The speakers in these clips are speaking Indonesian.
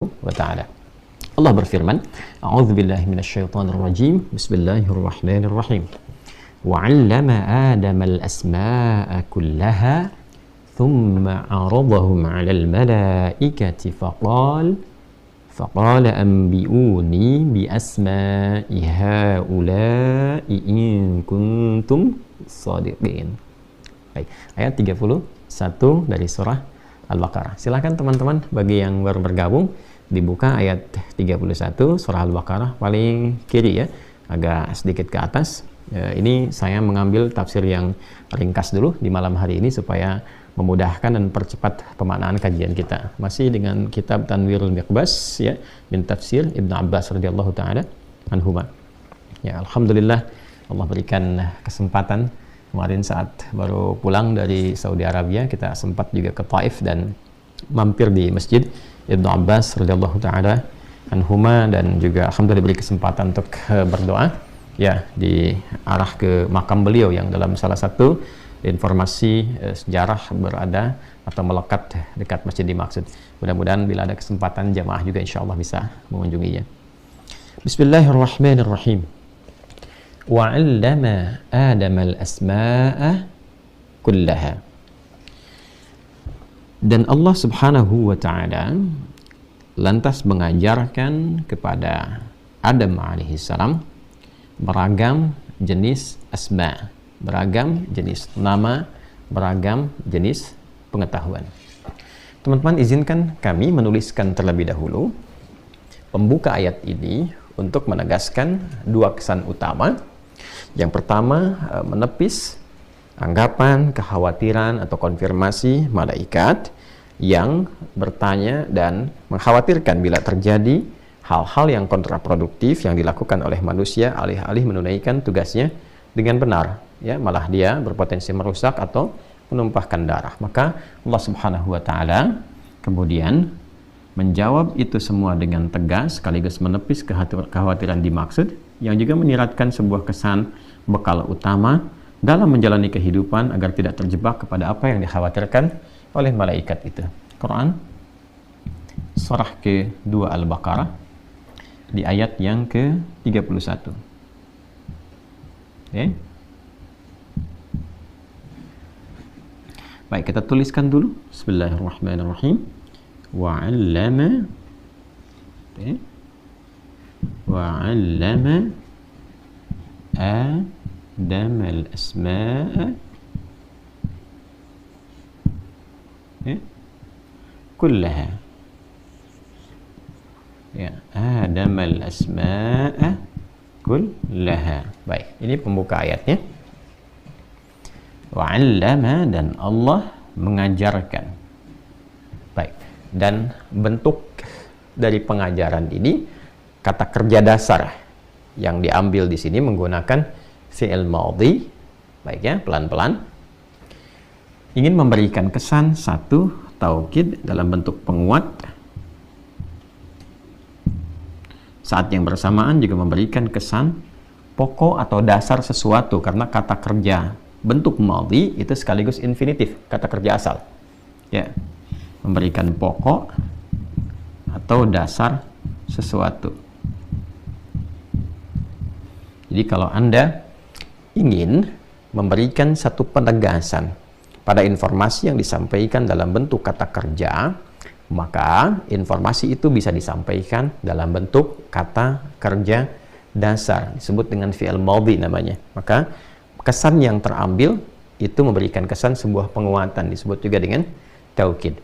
wa ta'ala. Allah berfirman, A'udzubillahi minasyaitonirrajim. Bismillahirrahmanirrahim. Wa 'allama Adama al-asma'a kullaha thumma 'aradahum 'alal malaikati faqala anbi'uni bi asma'i haula'i in kuntum shadiqin. Baik, ayat 31 dari surah Al-Baqarah. Silakan teman-teman bagi yang baru bergabung dibuka ayat 31 surah Al-Baqarah paling kiri ya, agak sedikit ke atas. Ini saya mengambil tafsir yang ringkas dulu di malam hari ini supaya memudahkan dan percepat pemaknaan kajian kita. Masih dengan kitab Tanwirul Miqbas ya, min tafsir Ibnu Abbas radhiyallahu taala anhuma. Ya, alhamdulillah Allah berikan kesempatan kemarin saat baru pulang dari Saudi Arabia, kita sempat juga ke Taif dan mampir di Masjid Ibnu Abbas radhiyallahu taala anhuma, dan juga alhamdulillah diberi kesempatan untuk berdoa ya di arah ke makam beliau yang dalam salah satu informasi sejarah berada atau melekat dekat masjid dimaksud. Mudah-mudahan bila ada kesempatan jamaah juga insyaallah bisa mengunjunginya. Bismillahirrahmanirrahim. Wa 'allama Adama al-asma'a kullaha. Dan Allah Subhanahu wa ta'ala lantas mengajarkan kepada Adam alaihissalam beragam jenis asma, beragam jenis nama, beragam jenis pengetahuan. Teman-teman, izinkan kami menuliskan terlebih dahulu pembuka ayat ini untuk menegaskan dua kesan utama. Yang pertama, menepis anggapan, kekhawatiran atau konfirmasi malaikat yang bertanya dan mengkhawatirkan bila terjadi hal-hal yang kontraproduktif yang dilakukan oleh manusia alih-alih menunaikan tugasnya dengan benar, ya, malah dia berpotensi merusak atau menumpahkan darah. Maka Allah Subhanahu wa taala kemudian menjawab itu semua dengan tegas sekaligus menepis kekhawatiran dimaksud, yang juga menyiratkan sebuah kesan bekal utama dalam menjalani kehidupan agar tidak terjebak kepada apa yang dikhawatirkan oleh malaikat itu. Quran surah ke-2 Al-Baqarah di ayat yang ke-31. Okay. Baik, kita tuliskan dulu. Bismillahirrahmanirrahim. Wa 'allama Adam al-asma'a kullaha. Ya, Adam al-asma'a kullaha. Baik, ini pembuka ayatnya. Wa 'allama, dan Allah mengajarkan. Baik, dan bentuk dari pengajaran ini kata kerja dasar yang diambil di sini menggunakan fi'il madhi. Baik ya, pelan-pelan ingin memberikan kesan satu taukid dalam bentuk penguat, saat yang bersamaan juga memberikan kesan pokok atau dasar sesuatu, karena kata kerja bentuk madhi itu sekaligus infinitif, kata kerja asal ya, memberikan pokok atau dasar sesuatu. Jadi kalau Anda ingin memberikan satu penegasan pada informasi yang disampaikan dalam bentuk kata kerja, maka informasi itu bisa disampaikan dalam bentuk kata kerja dasar, disebut dengan fi'il madhi namanya. Maka kesan yang terambil itu memberikan kesan sebuah penguatan, disebut juga dengan taukid.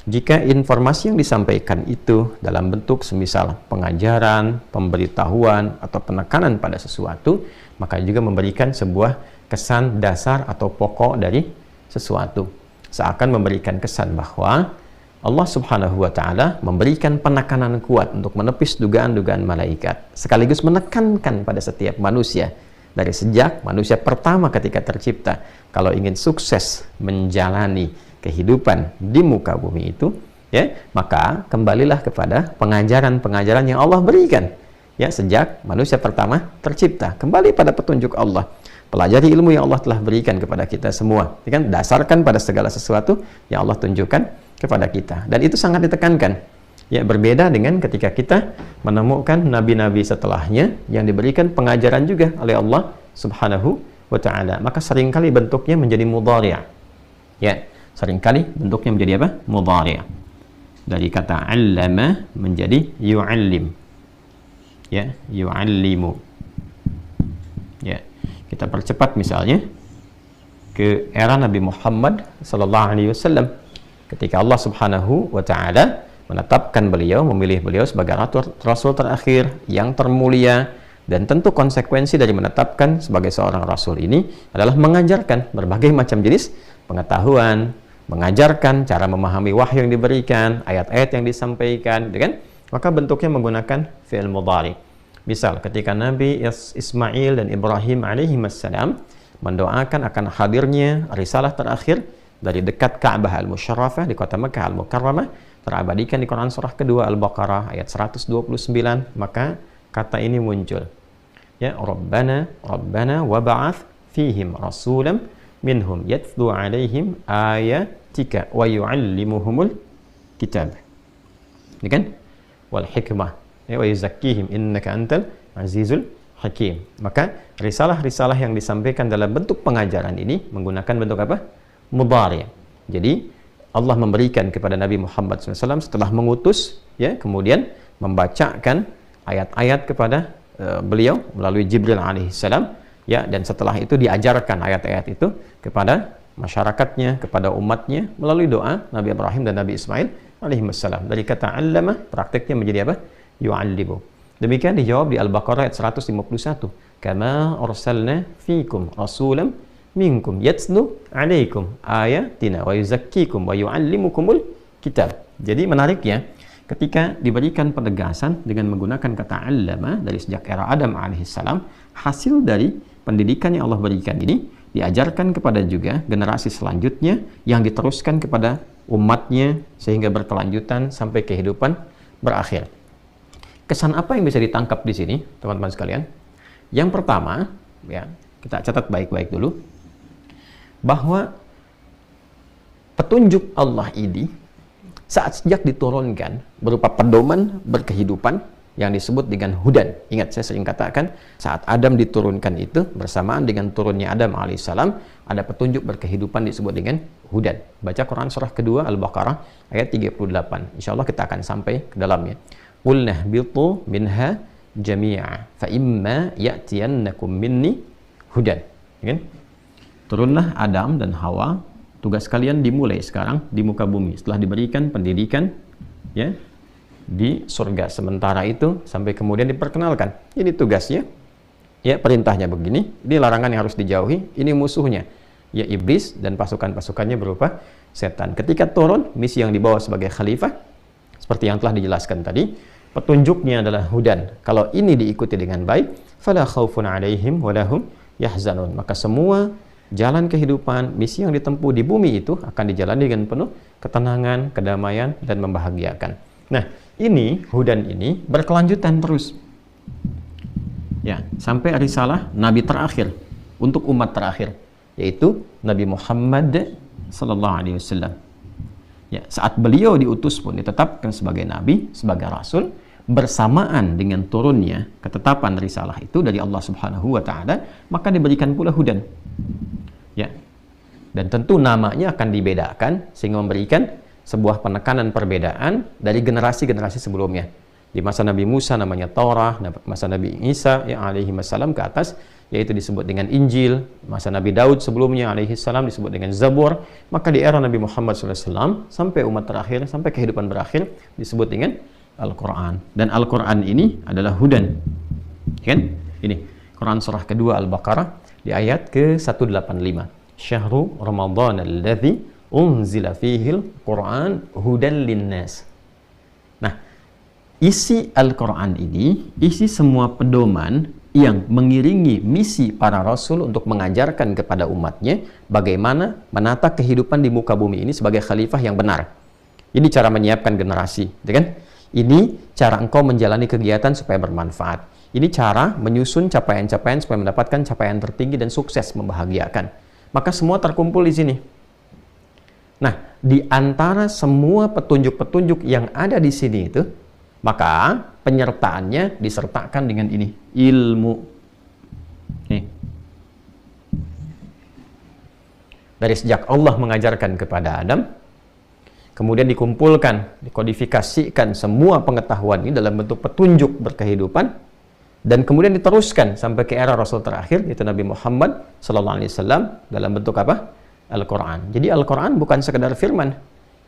Jika informasi yang disampaikan itu dalam bentuk semisal pengajaran, pemberitahuan, atau penekanan pada sesuatu, maka juga memberikan sebuah kesan dasar atau pokok dari sesuatu. Seakan memberikan kesan bahwa Allah Subhanahu wa ta'ala memberikan penekanan kuat untuk menepis dugaan-dugaan malaikat, sekaligus menekankan pada setiap manusia dari sejak manusia pertama ketika tercipta, kalau ingin sukses menjalani kehidupan di muka bumi itu ya, maka kembalilah kepada pengajaran-pengajaran yang Allah berikan ya sejak manusia pertama tercipta. Kembali pada petunjuk Allah, pelajari ilmu yang Allah telah berikan kepada kita semua, ya kan? Dasarkan pada segala sesuatu yang Allah tunjukkan kepada kita, dan itu sangat ditekankan Ya, berbeda dengan ketika kita menemukan nabi-nabi setelahnya yang diberikan pengajaran juga oleh Allah Subhanahu wa ta'ala. Maka seringkali bentuknya menjadi mudhari'. Ya, seringkali bentuknya menjadi apa? Mudhari'. Dari kata 'allama menjadi yu'allim. Ya, yu'allimu. Ya, kita percepat misalnya ke era Nabi Muhammad sallallahu alaihi wasallam ketika Allah Subhanahu wa ta'ala menetapkan beliau, memilih beliau sebagai rasul terakhir yang termulia, dan tentu konsekuensi dari menetapkan sebagai seorang rasul ini adalah mengajarkan berbagai macam jenis pengetahuan, mengajarkan cara memahami wahyu yang diberikan, ayat-ayat yang disampaikan, kan? Maka bentuknya menggunakan fi'il mudhari. Misal ketika Nabi Ismail dan Ibrahim alaihissalam mendoakan akan hadirnya risalah terakhir dari dekat Ka'bah al-Musyarrafah di kota Makkah al-Mukarramah, terabadikan di Quran surah kedua Al-Baqarah ayat 129, maka kata ini muncul. Ya, Rabbana wab'ath fihim rasulam minhum yatlu alaihim ayatika wa yu'allimuhumul kitab. Ini kan? Wal hikmah wa yuzakkihim innaka antal azizul hakim. Maka risalah-risalah yang disampaikan dalam bentuk pengajaran ini menggunakan bentuk apa? Mudhari'. Jadi Allah memberikan kepada Nabi Muhammad SAW setelah mengutus, ya, kemudian membacakan ayat-ayat kepada beliau melalui Jibril alaihissalam, ya, dan setelah itu diajarkan ayat-ayat itu kepada masyarakatnya, kepada umatnya melalui doa Nabi Ibrahim dan Nabi Ismail alaihissalam. Dari kata 'allama prakteknya menjadi apa? Yu'allimu. Demikian dijawab di Al-Baqarah ayat 151. Kama arsalna fikum rasulam minkum yatslu alaikum ayatina wa yuzakkikum wa yu'allimukumul kitab. Jadi menarik ya, ketika diberikan penegasan dengan menggunakan kata 'allama dari sejak era Adam alaihissalam, hasil dari pendidikan yang Allah berikan ini diajarkan kepada juga generasi selanjutnya yang diteruskan kepada umatnya sehingga berkelanjutan sampai kehidupan berakhir. Kesan apa yang bisa ditangkap di sini, teman-teman sekalian? Yang pertama, ya, kita catat baik-baik dulu, bahwa petunjuk Allah ini saat sejak diturunkan berupa pedoman berkehidupan yang disebut dengan hudan. Ingat, saya sering katakan saat Adam diturunkan itu bersamaan dengan turunnya Adam alaihissalam ada petunjuk berkehidupan disebut dengan hudan. Baca Quran surah kedua Al-Baqarah ayat 38. Insya Allah kita akan sampai ke dalamnya. Qul nahbitu minha jami'a fa imma ya'tiyannakum minni hudan. Kan? Turunlah Adam dan Hawa, tugas kalian dimulai sekarang di muka bumi setelah diberikan pendidikan, ya, di surga sementara itu sampai kemudian diperkenalkan. Ini tugasnya, ya, perintahnya begini, ini larangan yang harus dijauhi, ini musuhnya, ya, iblis dan pasukan-pasukannya berupa setan. Ketika turun, misi yang dibawa sebagai khalifah seperti yang telah dijelaskan tadi, petunjuknya adalah hudan. Kalau ini diikuti dengan baik, fala khaufun 'alaihim wa lahum yahzanun. Maka semua jalan kehidupan, misi yang ditempuh di bumi itu akan dijalani dengan penuh ketenangan, kedamaian, dan membahagiakan. Nah, ini, hudan ini berkelanjutan terus. Ya, sampai risalah Nabi terakhir untuk umat terakhir, yaitu Nabi Muhammad sallallahu alaihi wasallam. Ya, saat beliau diutus pun ditetapkan sebagai Nabi, sebagai Rasul, bersamaan dengan turunnya ketetapan risalah itu dari Allah Subhanahu wa ta'ala, maka diberikan pula hudan. Ya. Dan tentu namanya akan dibedakan sehingga memberikan sebuah penekanan perbedaan dari generasi-generasi sebelumnya. Di masa Nabi Musa namanya Taurah, masa Nabi Isa ya alaihi wassalam ke atas yaitu disebut dengan Injil, masa Nabi Daud sebelumnya alaihi salam disebut dengan Zabur, maka di era Nabi Muhammad SAW sampai umat terakhir, sampai kehidupan berakhir disebut dengan Al-Quran. Dan Al-Quran ini adalah hudan. Kan? Ini Quran surah kedua Al-Baqarah di ayat ke-185. Syahrul Ramadan alladzi unzila fihil Quran hudan linnas. Nah, isi Al-Quran ini, isi semua pedoman yang mengiringi misi para rasul untuk mengajarkan kepada umatnya bagaimana menata kehidupan di muka bumi ini sebagai khalifah yang benar. Ini cara menyiapkan generasi, kan? Ini cara engkau menjalani kegiatan supaya bermanfaat. Ini cara menyusun capaian-capaian supaya mendapatkan capaian tertinggi dan sukses membahagiakan. Maka semua terkumpul di sini. Nah, di antara semua petunjuk-petunjuk yang ada di sini itu, maka penyertaannya disertakan dengan ini, ilmu. Nih. Dari sejak Allah mengajarkan kepada Adam, kemudian dikumpulkan, dikodifikasikan semua pengetahuan ini dalam bentuk petunjuk berkehidupan, dan kemudian diteruskan sampai ke era Rasul terakhir, yaitu Nabi Muhammad SAW, dalam bentuk apa? Al-Quran. Jadi Al-Quran bukan sekedar firman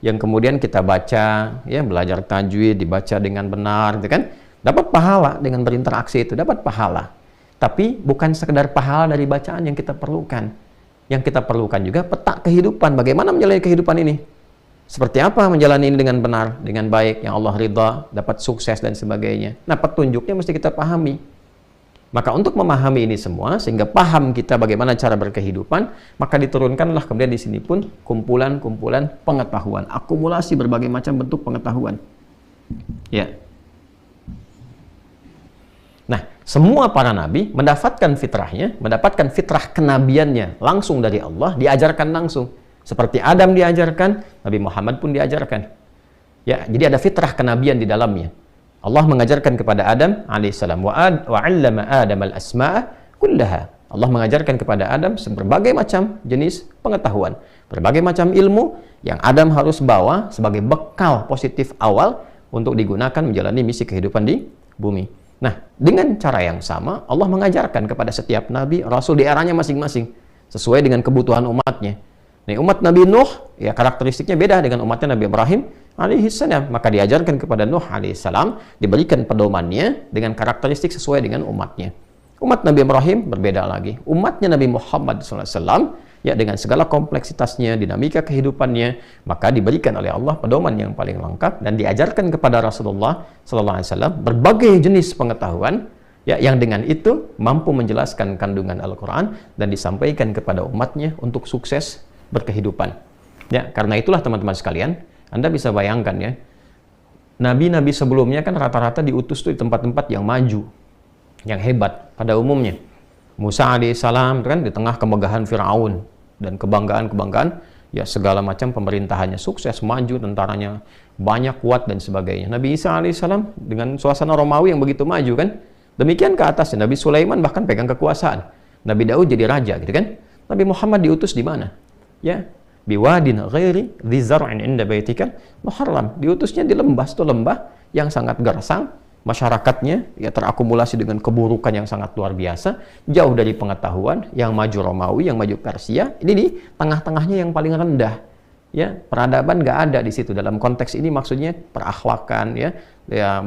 yang kemudian kita baca, ya, belajar tajwid, dibaca dengan benar, gitu kan? Dapat pahala dengan berinteraksi itu, dapat pahala. Tapi bukan sekedar pahala dari bacaan yang kita perlukan. Yang kita perlukan juga peta kehidupan, bagaimana menjalani kehidupan ini. Seperti apa menjalani ini dengan benar, dengan baik, yang Allah ridha, dapat sukses dan sebagainya. Nah, petunjuknya mesti kita pahami. Maka untuk memahami ini semua, sehingga paham kita bagaimana cara berkehidupan, maka diturunkanlah kemudian di sini pun kumpulan-kumpulan pengetahuan, akumulasi berbagai macam bentuk pengetahuan. Ya. Nah, semua para nabi mendapatkan fitrahnya, mendapatkan fitrah kenabiannya langsung dari Allah, diajarkan langsung. Seperti Adam diajarkan, Nabi Muhammad pun diajarkan. Ya, jadi ada fitrah kenabian di dalamnya. Allah mengajarkan kepada Adam alaihissalam, wa 'allama Adam al-asma'a kullaha. Allah mengajarkan kepada Adam berbagai macam jenis pengetahuan, berbagai macam ilmu yang Adam harus bawa sebagai bekal positif awal untuk digunakan menjalani misi kehidupan di bumi. Nah, dengan cara yang sama, Allah mengajarkan kepada setiap nabi, rasul di eranya masing-masing, sesuai dengan kebutuhan umatnya. Nih, umat Nabi Nuh, ya karakteristiknya beda dengan umatnya Nabi Ibrahim alaihissalam. Maka diajarkan kepada Nuh alaihissalam, diberikan pedomannya dengan karakteristik sesuai dengan umatnya. Umat Nabi Ibrahim berbeda lagi. Umatnya Nabi Muhammad SAW, ya dengan segala kompleksitasnya, dinamika kehidupannya, maka diberikan oleh Allah pedoman yang paling lengkap dan diajarkan kepada Rasulullah SAW berbagai jenis pengetahuan, ya, yang dengan itu mampu menjelaskan kandungan Al-Quran dan disampaikan kepada umatnya untuk sukses berkehidupan. Ya, karena itulah teman-teman sekalian, Anda bisa bayangkan ya, nabi-nabi sebelumnya kan rata-rata diutus tuh di tempat-tempat yang maju, yang hebat pada umumnya. Musa alaihissalam kan di tengah kemegahan Firaun dan kebanggaan-kebanggaan, ya segala macam pemerintahannya sukses, maju, tentaranya banyak, kuat dan sebagainya. Nabi Isa alaihissalam dengan suasana Romawi yang begitu maju kan. Demikian ke atasnya, Nabi Sulaiman bahkan pegang kekuasaan. Nabi Daud jadi raja gitu kan. Nabi Muhammad diutus di mana? Ya, biwadin ghairi dzi zar'in 'inda baitikal muharram. Diutusnya di lembah, itu lembah yang sangat gersang, masyarakatnya ya terakumulasi dengan keburukan yang sangat luar biasa, jauh dari pengetahuan, yang maju Romawi, yang maju Persia, ini di tengah-tengahnya yang paling rendah. Ya, peradaban nggak ada di situ. Dalam konteks ini maksudnya perakhlakan, ya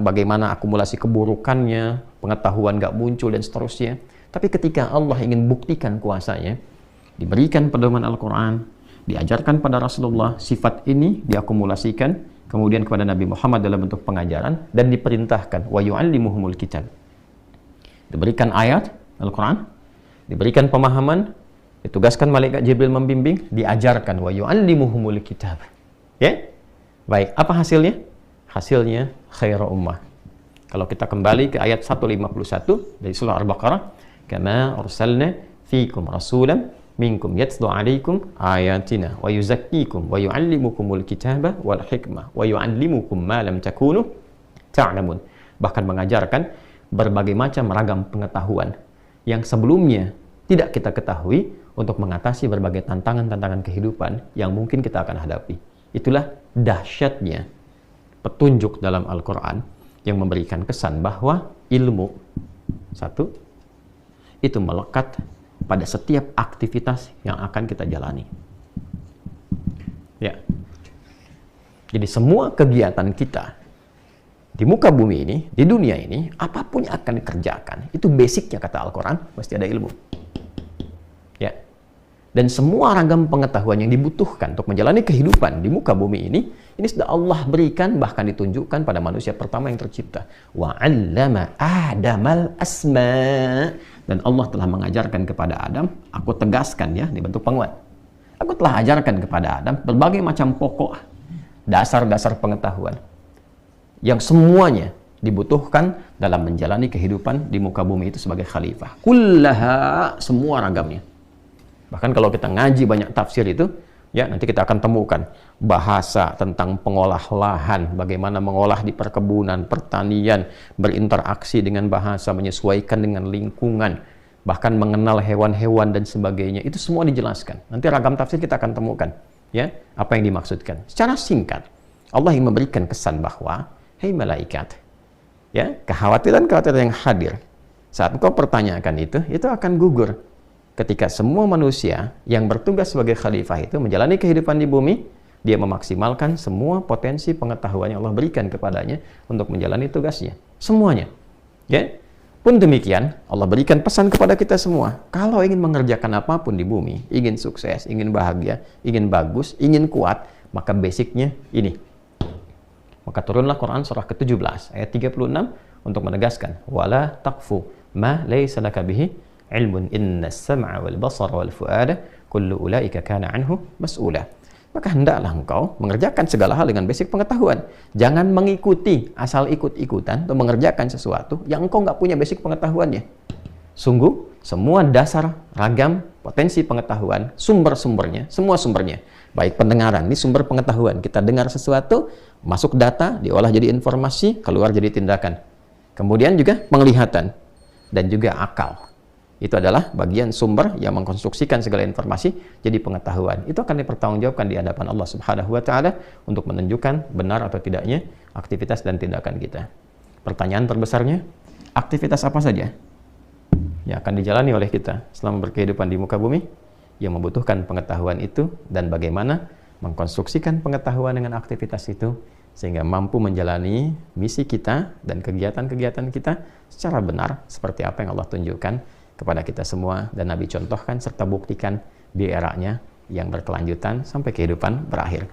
bagaimana akumulasi keburukannya, pengetahuan nggak muncul dan seterusnya. Tapi ketika Allah ingin buktikan kuasanya, diberikan pedoman Al-Quran, diajarkan pada Rasulullah, sifat ini diakumulasikan kemudian kepada Nabi Muhammad dalam bentuk pengajaran dan diperintahkan wa yu'allimuhumul kitab. Diberikan ayat Al-Quran, diberikan pemahaman, ditugaskan malaikat Jibril membimbing, diajarkan wa yu'allimuhumul kitab. Ya? Baik, apa hasilnya? Hasilnya khairu ummah. Kalau kita kembali ke ayat 151 dari surah Al-Baqarah, kama arsalna fiikum rasulan minkum yatlu alaikum ayatina wa yuzakkikum wa yu'allimukumul kitaba wal hikmah wa yu'allimukum ma lam takunu ta'lamun. Bahkan mengajarkan berbagai macam ragam pengetahuan yang sebelumnya tidak kita ketahui untuk mengatasi berbagai tantangan-tantangan kehidupan yang mungkin kita akan hadapi. Itulah dahsyatnya petunjuk dalam Al-Quran yang memberikan kesan bahwa ilmu satu itu melekat pada setiap aktivitas yang akan kita jalani. Ya. Jadi semua kegiatan kita di muka bumi ini, di dunia ini, apapun yang akan dikerjakan, itu basicnya kata Al-Quran, mesti ada ilmu. Ya. Dan semua ragam pengetahuan yang dibutuhkan untuk menjalani kehidupan di muka bumi ini sudah Allah berikan, bahkan ditunjukkan pada manusia pertama yang tercipta. Wa 'allama Adamal asma'. Dan Allah telah mengajarkan kepada Adam, aku tegaskan ya, di bentuk penguat. Aku telah ajarkan kepada Adam berbagai macam pokok, dasar-dasar pengetahuan yang semuanya dibutuhkan dalam menjalani kehidupan di muka bumi itu sebagai khalifah. Kullaha, semua ragamnya. Bahkan kalau kita ngaji banyak tafsir itu, Ya, nanti kita akan temukan bahasa tentang pengolah lahan, bagaimana mengolah di perkebunan, pertanian, berinteraksi dengan bahasa, menyesuaikan dengan lingkungan, bahkan mengenal hewan-hewan dan sebagainya. Itu semua dijelaskan. Nanti ragam tafsir kita akan temukan, ya, apa yang dimaksudkan. Secara singkat, Allah ingin memberikan kesan bahwa, hei malaikat, ya, kekhawatiran-kekhawatiran yang hadir saat engkau pertanyakan itu akan gugur ketika semua manusia yang bertugas sebagai khalifah itu menjalani kehidupan di bumi, dia memaksimalkan semua potensi pengetahuan yang Allah berikan kepadanya untuk menjalani tugasnya. Semuanya. Ya. Pun demikian, Allah berikan pesan kepada kita semua. Kalau ingin mengerjakan apapun di bumi, ingin sukses, ingin bahagia, ingin bagus, ingin kuat, maka basicnya ini. Maka turunlah Quran surah ke-17 ayat 36 untuk menegaskan, wala taqfu ma laysa laka bihi ilmun innas sam'a wal basara wal fuada kullu ulaika kana anhu mas'ula. Maka hendaklah engkau mengerjakan segala hal dengan basic pengetahuan. Jangan mengikuti asal ikut-ikutan atau mengerjakan sesuatu yang engkau nggak punya basic pengetahuannya. Sungguh semua dasar ragam potensi pengetahuan, sumber-sumbernya, semua sumbernya, baik pendengaran, ini sumber pengetahuan. Kita dengar sesuatu, masuk data, diolah jadi informasi, keluar jadi tindakan. Kemudian juga penglihatan dan juga akal. Itu adalah bagian sumber yang mengkonstruksikan segala informasi jadi pengetahuan. Itu akan dipertanggungjawabkan di hadapan Allah Subhanahu wa taala untuk menunjukkan benar atau tidaknya aktivitas dan tindakan kita. Pertanyaan terbesarnya, aktivitas apa saja yang akan dijalani oleh kita selama berkehidupan di muka bumi yang membutuhkan pengetahuan itu, dan bagaimana mengkonstruksikan pengetahuan dengan aktivitas itu sehingga mampu menjalani misi kita dan kegiatan-kegiatan kita secara benar seperti apa yang Allah tunjukkan kepada kita semua dan Nabi contohkan serta buktikan di eranya yang berkelanjutan sampai kehidupan berakhir.